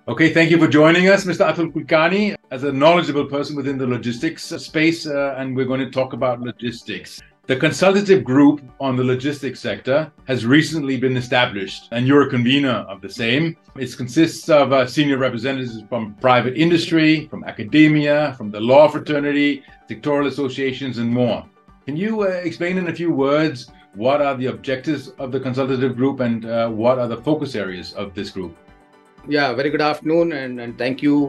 Okay, thank you for joining us, Mr. Atul Kulkarni, as a knowledgeable person within the logistics space, and we're going to talk about logistics. The Consultative Group on the logistics sector has recently been established, and you're a convener of the same. It consists of senior representatives from private industry, from academia, from the law fraternity, sectoral associations, and more. Can you explain in a few words what are the objectives of the Consultative Group and what are the focus areas of this group? Yeah, very good afternoon, and thank you,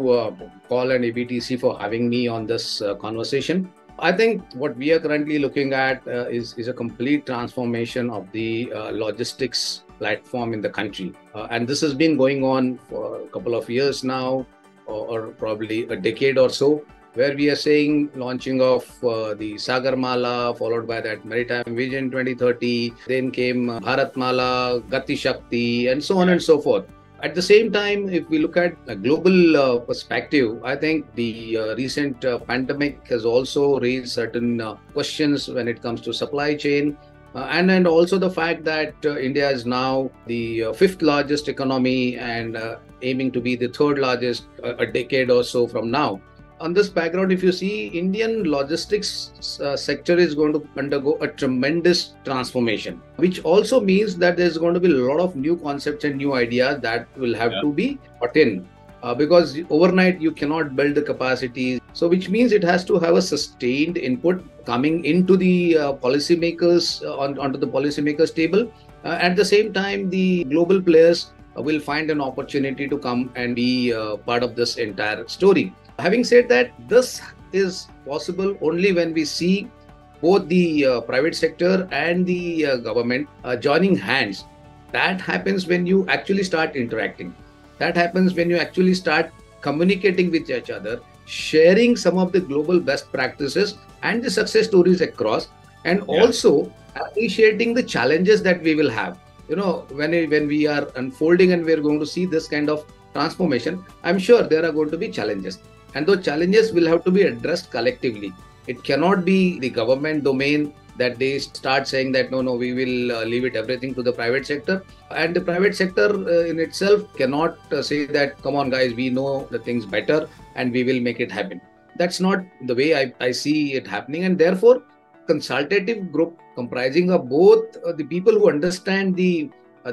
Paul and EBTC, for having me on this conversation. I think what we are currently looking at is a complete transformation of the logistics platform in the country. And this has been going on for a couple of years now, or probably a decade or so, where we are saying launching of the Sagarmala, followed by that Maritime Vision 2030, then came Bharatmala, Gati Shakti, and so on and so forth. At the same time, if we look at a global perspective, I think the recent pandemic has also raised certain questions when it comes to supply chain. And also the fact that India is now the fifth largest economy and aiming to be the third largest a decade or so from now. On this background, if you see, Indian logistics sector is going to undergo a tremendous transformation, which also means that there's going to be a lot of new concepts and new ideas that will have to be put in. Because overnight, you cannot build the capacity. So which means it has to have a sustained input coming into the policymakers, onto the policymakers table. At the same time, the global players will find an opportunity to come and be part of this entire story. Having said that, this is possible only when we see both the private sector and the government joining hands. That happens when you actually start interacting. That happens when you actually start communicating with each other, sharing some of the global best practices and the success stories across, and also appreciating the challenges that we will have. You know, when we are unfolding and we're going to see this kind of transformation, I'm sure there are going to be challenges. And those challenges will have to be addressed collectively. It cannot be the government domain that they start saying that, no, we will leave it everything to the private sector. And the private sector in itself cannot say that, come on, guys, we know the things better and we will make it happen. That's not the way I see it happening. And therefore, consultative group comprising of both the people who understand the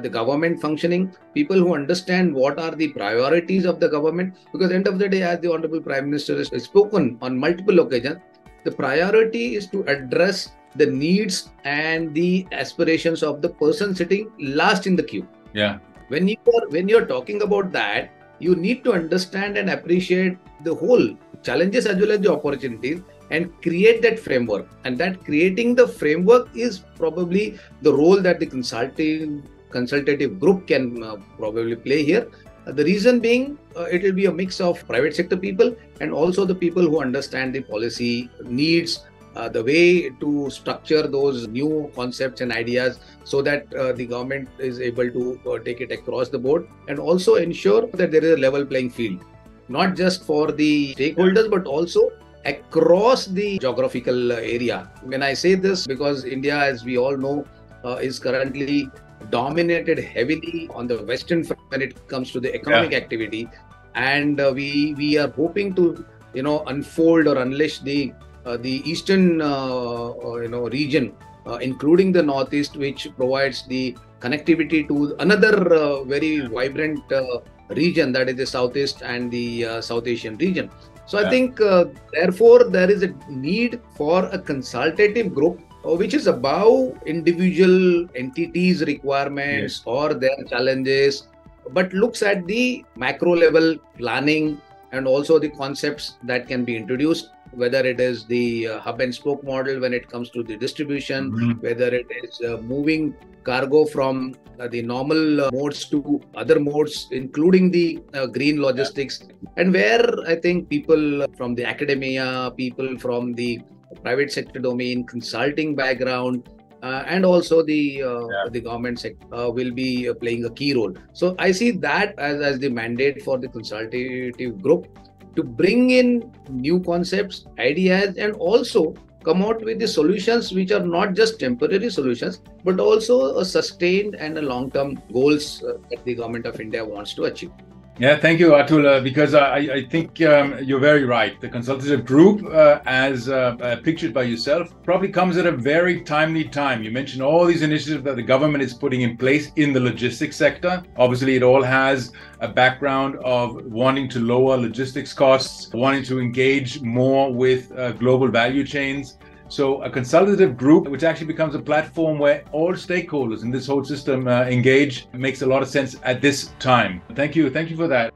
government functioning, people who understand what are the priorities of the government, because at the end of the day, as the Honorable Prime Minister has spoken on multiple occasions, the priority is to address the needs and the aspirations of the person sitting last in the queue. Yeah. When you're talking about that, you need to understand and appreciate the whole challenges as well as the opportunities and create that framework. And that creating the framework is probably the role that the consultative group can probably play here. The reason being, it will be a mix of private sector people and also the people who understand the policy needs, the way to structure those new concepts and ideas so that the government is able to take it across the board and also ensure that there is a level playing field, not just for the stakeholders, but also across the geographical area. When I say this, because India, as we all know, is currently dominated heavily on the Western front when it comes to the economic activity, and we are hoping to unfold or unleash the Eastern region, including the Northeast, which provides the connectivity to another very vibrant region, that is the Southeast and the South Asian region. So I think therefore there is a need for a consultative group which is above individual entities' requirements or their challenges, but looks at the macro level planning and also the concepts that can be introduced, whether it is the hub and spoke model when it comes to the distribution, whether it is moving cargo from the normal modes to other modes, including the green logistics, and where I think people from the academia, people from the private sector domain, consulting background, and also the government sector will be playing a key role. So I see that as the mandate for the consultative group to bring in new concepts, ideas, and also come out with the solutions which are not just temporary solutions, but also a sustained and a long-term goals that the government of India wants to achieve. Yeah, thank you, Atul, because I think you're very right. The consultative group, as pictured by yourself, probably comes at a very timely time. You mentioned all these initiatives that the government is putting in place in the logistics sector. Obviously, it all has a background of wanting to lower logistics costs, wanting to engage more with global value chains. So a consultative group, which actually becomes a platform where all stakeholders in this whole system engage, makes a lot of sense at this time. Thank you for that.